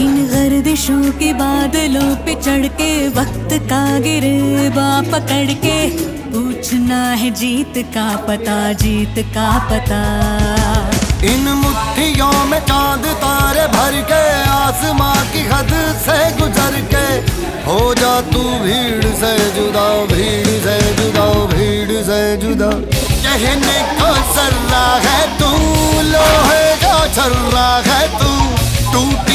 इन गर्दिशों के बादलों पे चढ़ के वक्त का गिरबा पकड़ के पूछना है जीत का पता, जीत का पता। इन मुट्ठियों में चांद तारे भर के आसमां की हद से गुजर के हो जा तू भीड़ से जुदा, भीड़ से जुदा, भीड़ से जुदा। कहने को सर्रा है तू, लोहे का छर्रा है तू, टूट